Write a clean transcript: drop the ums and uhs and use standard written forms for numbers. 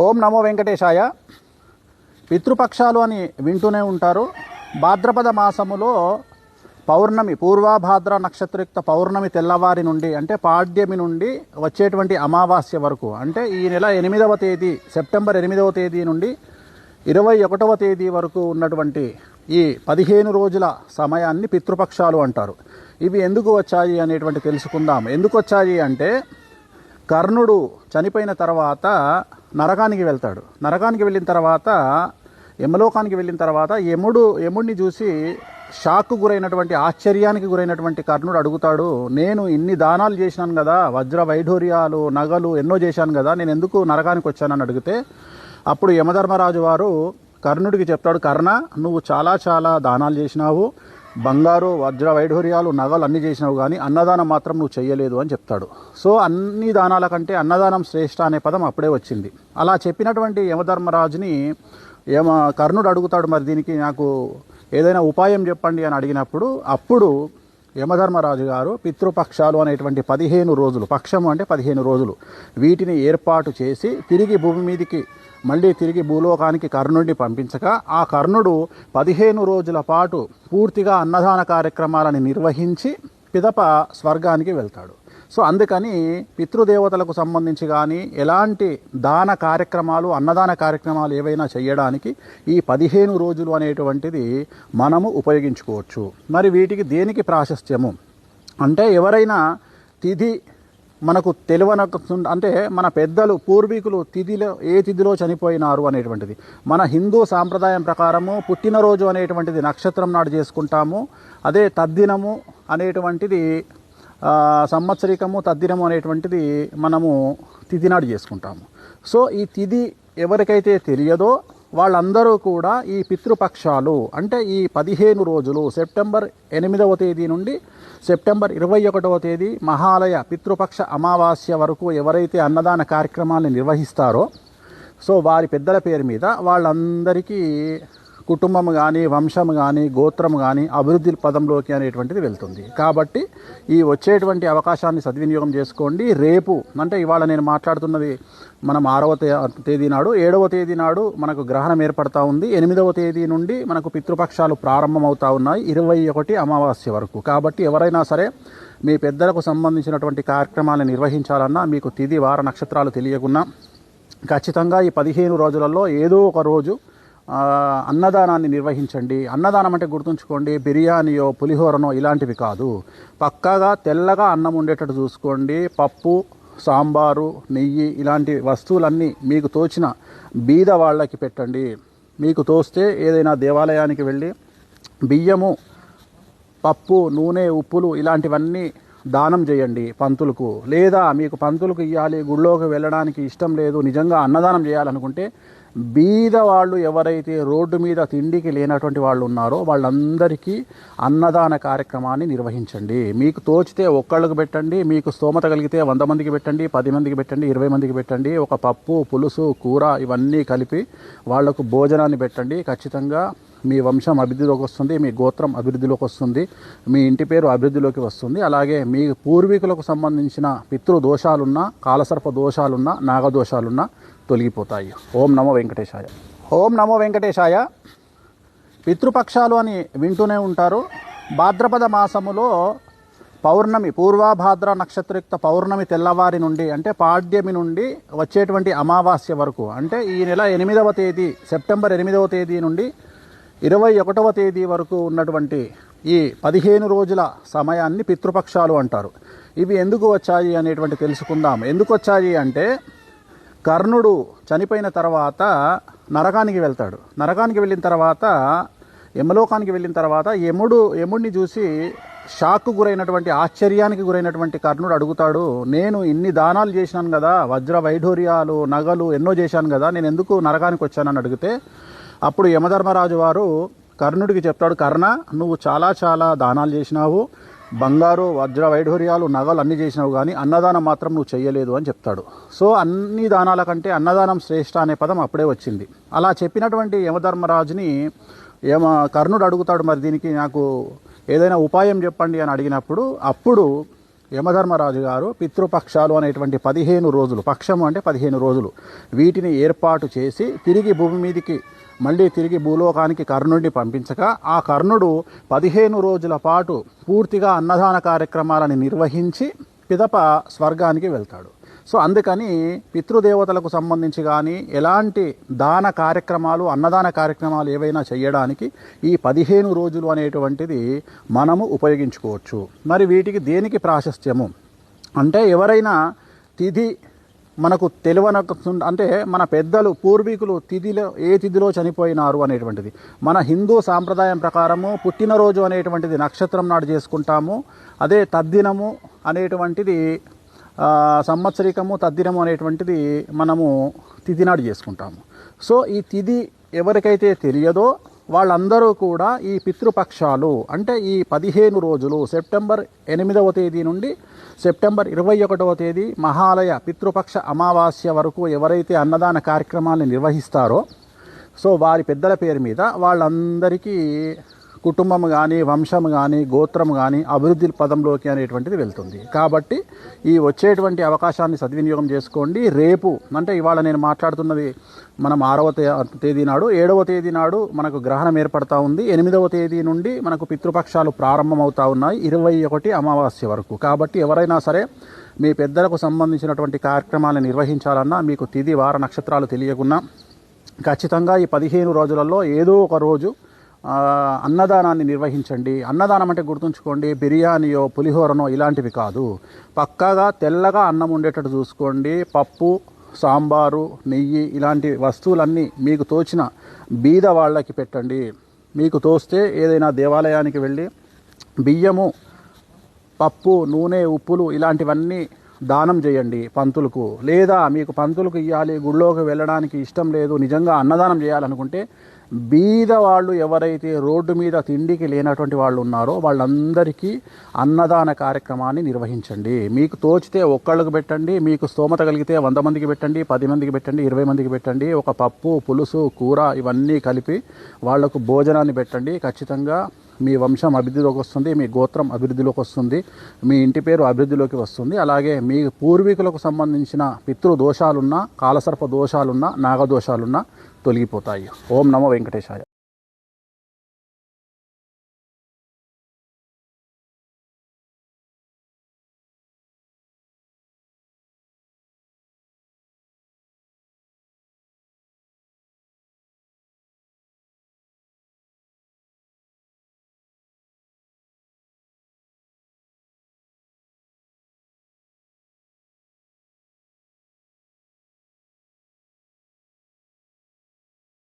ఓం నమో వెంకటేశాయ. పితృపక్షాలు అని వింటూనే ఉంటారు. భాద్రపద మాసములో పౌర్ణమి, పూర్వభాద్ర నక్షత్రయుక్త పౌర్ణమి తెల్లవారి నుండి అంటే పాడ్యమి నుండి వచ్చేటువంటి అమావాస్య వరకు, అంటే ఈ నెల 8వ తేదీ, సెప్టెంబర్ 8వ తేదీ నుండి 21వ తేదీ వరకు ఉన్నటువంటి ఈ 15 రోజుల సమయాన్ని పితృపక్షాలు అంటారు. ఇవి ఎందుకు వచ్చాయి అనేటువంటి తెలుసుకుందాం. ఎందుకు వచ్చాయి అంటే, కర్ణుడు చనిపోయిన తర్వాత నరకానికి వెళ్తాడు. నరకానికి వెళ్ళిన తర్వాత, యమలోకానికి వెళ్ళిన తర్వాత యముడిని చూసి షాక్కు గురైనటువంటి, ఆశ్చర్యానికి గురైనటువంటి కర్ణుడు అడుగుతాడు, నేను ఇన్ని దానాలు చేశాను కదా, వజ్ర వైఢూర్యాలు, నగలు ఎన్నో చేశాను కదా, నేను ఎందుకు నరకానికి వచ్చానని అడిగితే, అప్పుడు యమధర్మరాజు వారు కర్ణుడికి చెప్తాడు, కర్ణ, నువ్వు చాలా దానాలు చేసినావు, బంగారు వజ్ర వైఢూర్యాలు నగలు అన్నీ చేసినావు, కానీ అన్నదానం మాత్రం నువ్వు చెయ్యలేదు అని చెప్తాడు. సో అన్ని దానాల కంటే అన్నదానం శ్రేష్ఠ అనే పదం అప్పుడే వచ్చింది. అలా చెప్పినటువంటి యమధర్మరాజుని కర్ణుడు అడుగుతాడు, మరి దీనికి నాకు ఏదైనా ఉపాయం చెప్పండి అని అడిగినప్పుడు, అప్పుడు యమధర్మరాజు గారు పితృపక్షాలు అనేటువంటి 15 రోజులు, పక్షము అంటే 15 రోజులు, వీటిని ఏర్పాటు చేసి తిరిగి భూమి మీదికి, మళ్ళీ తిరిగి భూలోకానికి కర్ణుడిని పంపించగా, ఆ కర్ణుడు 15 రోజుల పాటు పూర్తిగా అన్నదాన కార్యక్రమాలను నిర్వహించి పిదప స్వర్గానికి వెళ్తాడు. సో అందుకని పితృదేవతలకు సంబంధించి కానీ ఎలాంటి దాన కార్యక్రమాలు, అన్నదాన కార్యక్రమాలు ఏవైనా చేయడానికి ఈ 15 రోజులు అనేటువంటిది మనము ఉపయోగించుకోవచ్చు. మరి వీటికి దేనికి ప్రాశస్త్యము అంటే, ఎవరైనా తిథి మనకు అంటే మన పెద్దలు, పూర్వీకులు ఏ తిథిలో చనిపోయినారు అనేటువంటిది, మన హిందూ సాంప్రదాయం ప్రకారము పుట్టినరోజు అనేటువంటిది నక్షత్రం నాడు చేసుకుంటాము. అదే తద్దినము అనేటువంటిది, సంవత్సరికము తద్దినము అనేటువంటిది మనము తిథి నాడు చేసుకుంటాము. సో ఈ తిథి ఎవరికైతే తెలియదో వాళ్ళందరూ కూడా ఈ పితృపక్షాలు అంటే ఈ 15 రోజులు, సెప్టెంబర్ 8వ తేదీ నుండి సెప్టెంబర్ 21వ తేదీ మహాలయ పితృపక్ష అమావాస్య వరకు ఎవరైతే అన్నదాన కార్యక్రమాలను నిర్వహిస్తారో, సో వారి పెద్దల పేరు మీద వాళ్ళందరికీ కుటుంబం కానీ, వంశం కానీ, గోత్రం కానీ అభివృద్ధి పదంలోకి అనేటువంటిది వెళ్తుంది. కాబట్టి ఈ వచ్చేటువంటి అవకాశాన్ని సద్వినియోగం చేసుకోండి. రేపు అంటే ఇవాళ నేను మాట్లాడుతున్నది మనం 6వ తేదీ నాడు, 7వ తేదీ నాడు మనకు గ్రహణం ఏర్పడతా ఉంది. 8వ తేదీ నుండి మనకు పితృపక్షాలు ప్రారంభమవుతా ఉన్నాయి, 21 అమావాస్య వరకు. కాబట్టి ఎవరైనా సరే మీ పెద్దలకు సంబంధించినటువంటి కార్యక్రమాలను నిర్వహించాలన్నా, మీకు తిథి వార నక్షత్రాలు తెలియకున్నా, ఖచ్చితంగా ఈ 15 రోజులలో ఏదో ఒక రోజు అన్నదానాన్ని నిర్వహించండి. అన్నదానం అంటే గుర్తుంచుకోండి, బిర్యానీయో పులిహోరనో ఇలాంటివి కాదు. పక్కాగా తెల్లగా అన్నం ఉండేటట్టు చూసుకోండి. పప్పు, సాంబారు, నెయ్యి ఇలాంటి వస్తువులన్నీ మీకు తోచిన బీద వాళ్ళకి పెట్టండి. మీకు తోస్తే ఏదైనా దేవాలయానికి వెళ్ళి బియ్యము, పప్పు, నూనె, ఉప్పులు ఇలాంటివన్నీ దానం చేయండి పంతులకు. లేదా మీకు పంతులకు ఇవ్వాలి, గుళ్ళోకి వెళ్ళడానికి ఇష్టం లేదు, నిజంగా అన్నదానం చేయాలనుకుంటే బీద వాళ్ళు ఎవరైతే రోడ్డు మీద తిండికి లేనటువంటి వాళ్ళు ఉన్నారో వాళ్ళందరికీ అన్నదాన కార్యక్రమాన్ని నిర్వహించండి. మీకు తోచితే ఒక్కళ్ళకు పెట్టండి, మీకు స్తోమత కలిగితే 100 మందికి పెట్టండి, 10 మందికి పెట్టండి, 20 మందికి పెట్టండి. ఒక పప్పు, పులుసు, కూర ఇవన్నీ కలిపి వాళ్లకు భోజనాన్ని పెట్టండి. ఖచ్చితంగా మీ వంశం అభివృద్ధిలోకి వస్తుంది, మీ గోత్రం అభివృద్ధిలోకి వస్తుంది, మీ ఇంటి పేరు అభివృద్ధిలోకి వస్తుంది. అలాగే మీ పూర్వీకులకు సంబంధించిన పితృదోషాలున్నా, కాలసర్ప దోషాలున్నా, నాగదోషాలున్నా తొలగిపోతాయి. ఓం నమో వెంకటేశాయ. ఓం నమో వెంకటేశాయ. పితృపక్షాలు అని వింటూనే ఉంటారు. భాద్రపద మాసములో పౌర్ణమి, పూర్వభాద్ర నక్షత్రయుక్త పౌర్ణమి తెల్లవారి నుండి అంటే పాడ్యమి నుండి వచ్చేటువంటి అమావాస్య వరకు, అంటే ఈ నెల 8వ తేదీ, సెప్టెంబర్ 8వ తేదీ నుండి 21వ తేదీ వరకు ఉన్నటువంటి ఈ 15 రోజుల సమయాన్ని పితృపక్షాలు అంటారు. ఇవి ఎందుకు వచ్చాయి అనేటువంటి తెలుసుకుందాం. ఎందుకు వచ్చాయి అంటే, కర్ణుడు చనిపోయిన తర్వాత నరకానికి వెళ్తాడు. నరకానికి వెళ్ళిన తర్వాత, యమలోకానికి వెళ్ళిన తర్వాత యముడిని చూసి షాక్కు గురైనటువంటి, ఆశ్చర్యానికి గురైనటువంటి కర్ణుడు అడుగుతాడు, నేను ఇన్ని దానాలు చేశాను కదా, వజ్ర వైఢూర్యాలు నగలు ఎన్నో చేశాను కదా, నేను ఎందుకు నరకానికి వచ్చానని అడిగితే, అప్పుడు యమధర్మరాజు వారు కర్ణుడికి చెప్తాడు, కర్ణ, నువ్వు చాలా దానాలు చేసినావు, బంగారు వజ్ర వైఢూర్యాలు నగలు అన్నీ చేసినావు, కానీ అన్నదానం మాత్రం నువ్వు చెయ్యలేదు అని చెప్తాడు. సో అన్ని దానాల కంటే అన్నదానం శ్రేష్ఠ అనే పదం అప్పుడే వచ్చింది. అలా చెప్పినటువంటి యమధర్మరాజుని కర్ణుడు అడుగుతాడు, మరి దీనికి నాకు ఏదైనా ఉపాయం చెప్పండి అని అడిగినప్పుడు, అప్పుడు యమధర్మరాజు గారు పితృపక్షాలు అనేటువంటి 15 రోజులు, పక్షము అంటే 15 రోజులు, వీటిని ఏర్పాటు చేసి తిరిగి భూమి మీదికి మళ్ళీ తిరిగి భూలోకానికి కర్ణుడిని పంపించగా ఆ కర్ణుడు 15 రోజుల పాటు పూర్తిగా అన్నదాన కార్యక్రమాలను నిర్వహించి పిదప స్వర్గానికి వెళ్తాడు. సో అందుకని పితృదేవతలకు సంబంధించి కానీ ఎలాంటి దాన కార్యక్రమాలు, అన్నదాన కార్యక్రమాలు ఏవైనా చేయడానికి ఈ 15 రోజులు అనేటువంటిది మనము ఉపయోగించుకోవచ్చు. మరి వీటికి దేనికి ప్రాశస్త్యము అంటే, ఎవరైనా తిథి మనకు తెలియన అంటే మన పెద్దలు పూర్వీకులు ఏ తిథిలో చనిపోయినారు అనేటువంటిది, మన హిందూ సాంప్రదాయం ప్రకారము పుట్టినరోజు అనేటువంటిది నక్షత్రం నాడు చేసుకుంటాము. అదే తద్దినము అనేటువంటిది సంవత్సరికము, తద్దినము అనేటువంటిది మనము తిథి నాడు చేసుకుంటాము. సో ఈ తిథి ఎవరికైతే తెలియదో వాళ్ళందరూ కూడా ఈ పితృపక్షాలు అంటే ఈ 15 రోజులు సెప్టెంబర్ 8వ తేదీ నుండి సెప్టెంబర్ 21వ తేదీ మహాలయ పితృపక్ష అమావాస్య వరకు ఎవరైతే అన్నదాన కార్యక్రమాన్ని నిర్వహిస్తారో సో వారి పెద్దల పేరు మీద వాళ్ళందరికీ కుటుంబం కానీ, వంశం కానీ, గోత్రం కానీ అభివృద్ధి పదంలోకి అనేటువంటిది వెళ్తుంది. కాబట్టి ఈ వచ్చేటువంటి అవకాశాన్ని సద్వినియోగం చేసుకోండి. రేపు అంటే ఇవాళ నేను మాట్లాడుతున్నది మనం 6వ తేదీ నాడు, 7వ తేదీ నాడు మనకు గ్రహణం ఏర్పడతా ఉంది. 8వ తేదీ నుండి మనకు పితృపక్షాలు ప్రారంభమవుతా ఉన్నాయి 21 అమావాస్య వరకు. కాబట్టి ఎవరైనా సరే మీ పెద్దలకు సంబంధించినటువంటి కార్యక్రమాలను నిర్వహించాలన్నా, మీకు తిథి వార నక్షత్రాలు తెలియకున్నా ఖచ్చితంగా ఈ 15 రోజులలో ఏదో ఒక రోజు అన్నదానాన్ని నిర్వహించండి. అన్నదానం అంటే గుర్తుంచుకోండి, బిర్యానీయో పులిహోరనో ఇలాంటివి కాదు. పక్కాగా తెల్లగా అన్నం ఉండేటట్టు చూసుకోండి. పప్పు, సాంబారు, నెయ్యి ఇలాంటి వస్తువులన్నీ మీకు తోచిన బీద వాళ్ళకి పెట్టండి. మీకు తోస్తే ఏదైనా దేవాలయానికి వెళ్ళి బియ్యము, పప్పు, నూనె, ఉప్పులు ఇలాంటివన్నీ దానం చేయండి పంతులకు. లేదా మీకు పంతులకు ఇవ్వాలి, గుళ్ళోకి వెళ్ళడానికి ఇష్టం లేదు, నిజంగా అన్నదానం చేయాలనుకుంటే బీద వాళ్ళు ఎవరైతే రోడ్డు మీద తిండికి లేనటువంటి వాళ్ళు ఉన్నారో వాళ్ళందరికీ అన్నదాన కార్యక్రమాన్ని నిర్వహించండి. మీకు తోచితే ఒక్కళ్ళకు పెట్టండి, మీకు స్తోమత కలిగితే 100 మందికి పెట్టండి, 10 మందికి పెట్టండి, 20 మందికి పెట్టండి. ఒక పప్పు, పులుసు, కూర ఇవన్నీ కలిపి వాళ్లకు భోజనాన్ని పెట్టండి. ఖచ్చితంగా మీ వంశం అభివృద్ధిలోకి వస్తుంది, మీ గోత్రం అభివృద్ధిలోకి వస్తుంది, మీ ఇంటి పేరు అభివృద్ధిలోకి వస్తుంది. అలాగే మీ పూర్వీకులకు సంబంధించిన పితృదోషాలున్నా, కాలసర్ప దోషాలున్నా, నాగదోషాలున్నా తొలగిపోతాయి. ఓం నమో వెంకటేశాయ.